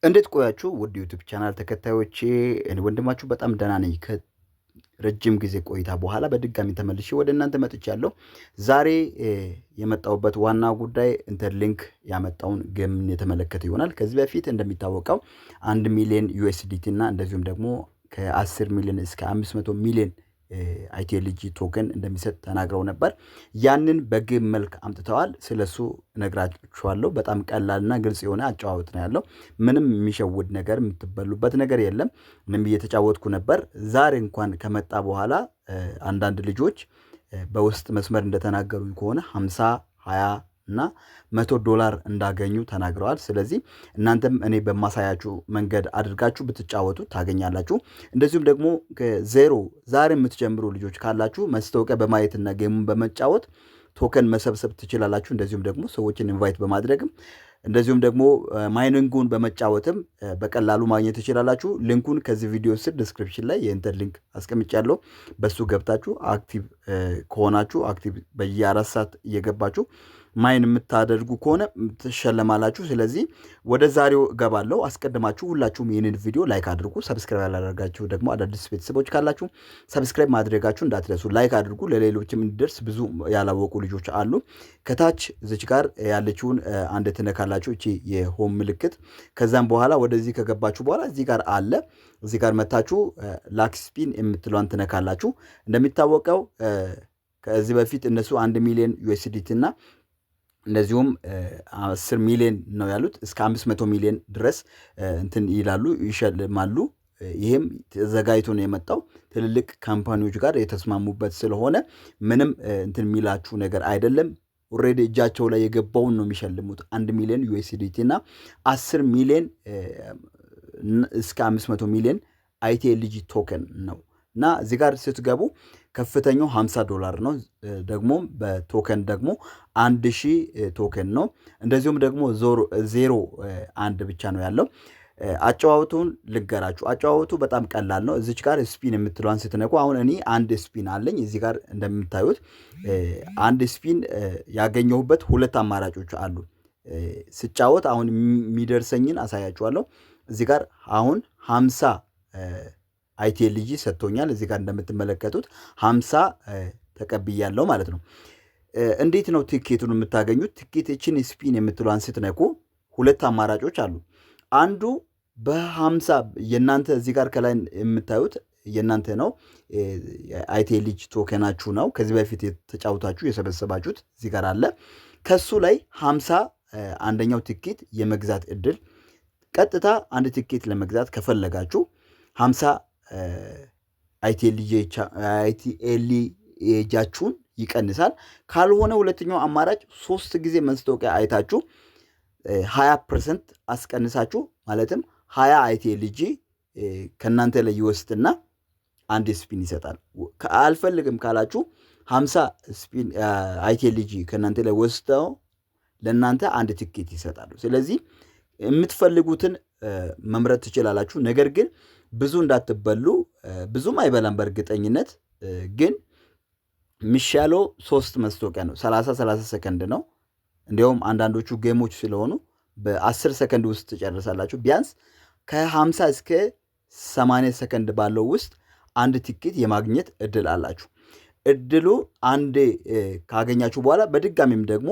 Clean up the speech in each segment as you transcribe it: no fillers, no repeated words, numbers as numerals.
እንዴት ቆያችሁ ውድ ዩቲዩብ ቻናል ተከታዮቼ? እኔ ወንድማችሁ በጣም ደህና ነኝ። ከረጅም ጊዜ ቆይታ በኋላ በድጋሚ ተመልሼ ወደ እናንተ መጥቻለሁ። ዛሬ የመጣሁበት ዋና ጉዳይ ኢንተርሊንክ ያመጣውን ጌምን የተመለከተ ይሆናል። ከዚህ በፊት እንደሚታወቀው 1 ሚሊዮን ዩኤስዲቲ እና እንደዚሁም ደግሞ ከ10 ሚሊዮን እስከ 500 ሚሊዮን አይቲኤልጂ ቶከን እንደሚሰጥ ተናግረው ነበር። ያንን በጌም መልክ አምጥተዋል። ስለሱ እነግራችኋለሁ። በጣም ቀላልና ግልጽ የሆነ አጨዋወት ነው ያለው። ምንም የሚሸውድ ነገር የምትበሉበት ነገር የለም። ምንም እየተጫወትኩ ነበር። ዛሬ እንኳን ከመጣ በኋላ አንዳንድ ልጆች በውስጥ መስመር እንደተናገሩኝ ከሆነ 50 20 እና $100 እንዳገኙ ተናግረዋል። ስለዚህ እናንተም እኔ በማሳያችሁ መንገድ አድርጋችሁ ብትጫወቱ ታገኛላችሁ። እንደዚሁም ደግሞ ከዜሮ ዛሬ የምትጀምሩ ልጆች ካላችሁ ማስታወቂያ በማየትና ጌሙን በመጫወት ቶከን መሰብሰብ ትችላላችሁ። እንደዚሁም ደግሞ ሰዎችን ኢንቫይት በማድረግም እንደዚሁም ደግሞ ማይኒንጉን በመጫወትም በቀላሉ ማግኘት ትችላላችሁ። ሊንኩን ከዚህ ቪዲዮ ስር ዲስክሪፕሽን ላይ የኢንተር ሊንክ አስቀምጫለሁ። በሱ ገብታችሁ አክቲቭ ከሆናችሁ አክቲቭ በየ4 ሰዓት እየገባችሁ ማይን የምታደርጉ ከሆነ ትሸለማላችሁ። ስለዚህ ወደ ዛሬው እገባለሁ። አስቀድማችሁ ሁላችሁም ይህንን ቪዲዮ ላይክ አድርጉ። ሰብስክራይብ ያላደረጋችሁ ደግሞ አዳዲስ ቤተሰቦች ካላችሁ ሰብስክራይብ ማድረጋችሁ እንዳትረሱ። ላይክ አድርጉ፣ ለሌሎችም እንዲደርስ። ብዙ ያላወቁ ልጆች አሉ። ከታች እዚች ጋር ያለችውን አንድ ትነካላችሁ፣ እቺ የሆም ምልክት። ከዛም በኋላ ወደዚህ ከገባችሁ በኋላ እዚህ ጋር አለ። እዚህ ጋር መታችሁ ላክ ስፒን የምትሏን ትነካላችሁ። እንደሚታወቀው ከዚህ በፊት እነሱ 1 ሚሊዮን ዩኤስዲቲ እና እንደዚሁም 10 ሚሊዮን ነው ያሉት። እስከ 500 ሚሊዮን ድረስ እንትን ይላሉ፣ ይሸልማሉ። ይሄም ተዘጋጅቶ ነው የመጣው። ትልልቅ ካምፓኒዎች ጋር የተስማሙበት ስለሆነ ምንም እንትን የሚላችሁ ነገር አይደለም። ኦልሬዲ እጃቸው ላይ የገባውን ነው የሚሸልሙት። 1 ሚሊዮን ዩኤስዲቲ እና 10 ሚሊዮን እስከ 500 ሚሊዮን አይቲኤልጂ ቶከን ነው እና እዚህ ጋር ስትገቡ ከፍተኛው $50 ነው። ደግሞ በቶከን ደግሞ 1000 ቶከን ነው። እንደዚሁም ደግሞ 0.1 ብቻ ነው ያለው። አጨዋወቱን ልገራችሁ። አጨዋወቱ በጣም ቀላል ነው። እዚች ጋር ስፒን የምትለዋን ስትነኩ አሁን እኔ አንድ ስፒን አለኝ። እዚህ ጋር እንደምታዩት አንድ ስፒን ያገኘሁበት 2 አማራጮች አሉ። ስጫወት አሁን የሚደርሰኝን አሳያችኋለሁ። እዚህ ጋር አሁን 50 አይቲኤልጂ ሰጥቶኛል። እዚህ ጋር እንደምትመለከቱት 50 ተቀብያለሁ ማለት ነው። እንዴት ነው ቲኬቱን የምታገኙት? ቲኬት እችን ስፒን የምትሏን ስትነኩ 2 አማራጮች አሉ። አንዱ በ50 የእናንተ እዚህ ጋር ከላይ የምታዩት የእናንተ ነው፣ አይቲኤልጂ ቶከናችሁ ነው። ከዚህ በፊት የተጫወታችሁ የሰበሰባችሁት እዚህ ጋር አለ። ከሱ ላይ 50 አንደኛው ቲኬት የመግዛት እድል። ቀጥታ አንድ ቲኬት ለመግዛት ከፈለጋችሁ 50 አይቲኤልጂያችሁን ይቀንሳል። ካልሆነ ሁለተኛው አማራጭ 3 ጊዜ ማስታወቂያ አይታችሁ 20% አስቀንሳችሁ ማለትም 20 አይቲኤልጂ ከእናንተ ላይ ይወስድና አንድ ስፒን ይሰጣል። አልፈልግም ካላችሁ 50 ስፒን አይቲኤልጂ ከእናንተ ላይ ወስደው ለእናንተ አንድ ቲኬት ይሰጣሉ። ስለዚህ የምትፈልጉትን መምረጥ ትችላላችሁ። ነገር ግን ብዙ እንዳትበሉ። ብዙም አይበላም በእርግጠኝነት ግን የሚሻለው 3 ማስታወቂያ ነው። 30 ሰከንድ ነው። እንዲያውም አንዳንዶቹ ጌሞች ስለሆኑ በ10 ሰከንድ ውስጥ ትጨርሳላችሁ። ቢያንስ ከ50 እስከ 80 ሰከንድ ባለው ውስጥ አንድ ቲኬት የማግኘት እድል አላችሁ። እድሉ አንዴ ካገኛችሁ በኋላ በድጋሚም ደግሞ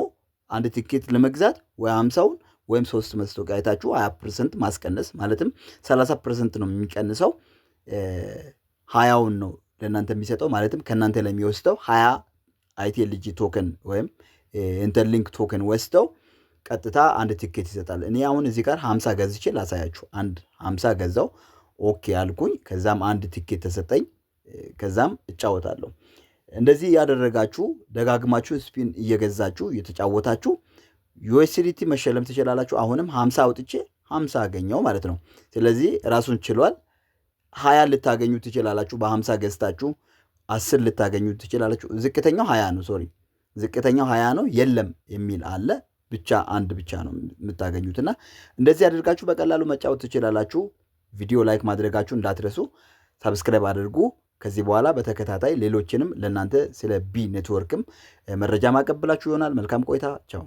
አንድ ቲኬት ለመግዛት ወይ 50ውን ወይም 3 ማስታወቂያ አይታችሁ 20% ማስቀነስ ማለትም 30% ነው የሚቀንሰው። 20ውን ነው ለእናንተ የሚሰጠው ማለትም ከእናንተ ላይ የሚወስደው 20 አይቲኤልጂ ቶከን ወይም ኢንተርሊንክ ቶከን ወስደው ቀጥታ አንድ ቲኬት ይሰጣል። እኔ አሁን እዚህ ጋር 50 ገዝቼ ላሳያችሁ። 50 ገዛው፣ ኦኬ አልኩኝ። ከዛም አንድ ቲኬት ተሰጠኝ። ከዛም እጫወታለሁ። እንደዚህ ያደረጋችሁ ደጋግማችሁ ስፒን እየገዛችሁ እየተጫወታችሁ ዩኤስዲቲ መሸለም ትችላላችሁ። አሁንም 50 አውጥቼ 50 አገኘው ማለት ነው። ስለዚህ ራሱን ችሏል። 20 ልታገኙ ትችላላችሁ። በ50 ገዝታችሁ 10 ልታገኙ ትችላላችሁ። ዝቅተኛው 20 ነው። ሶሪ ዝቅተኛው 20 ነው። የለም የሚል አለ። ብቻ አንድ ብቻ ነው የምታገኙትና እንደዚህ አድርጋችሁ በቀላሉ መጫወት ትችላላችሁ። ቪዲዮ ላይክ ማድረጋችሁ እንዳትረሱ። ሰብስክራይብ አድርጉ። ከዚህ በኋላ በተከታታይ ሌሎችንም ለእናንተ ስለ ቢ ኔትወርክም መረጃ ማቀብላችሁ ይሆናል። መልካም ቆይታ። ቻው።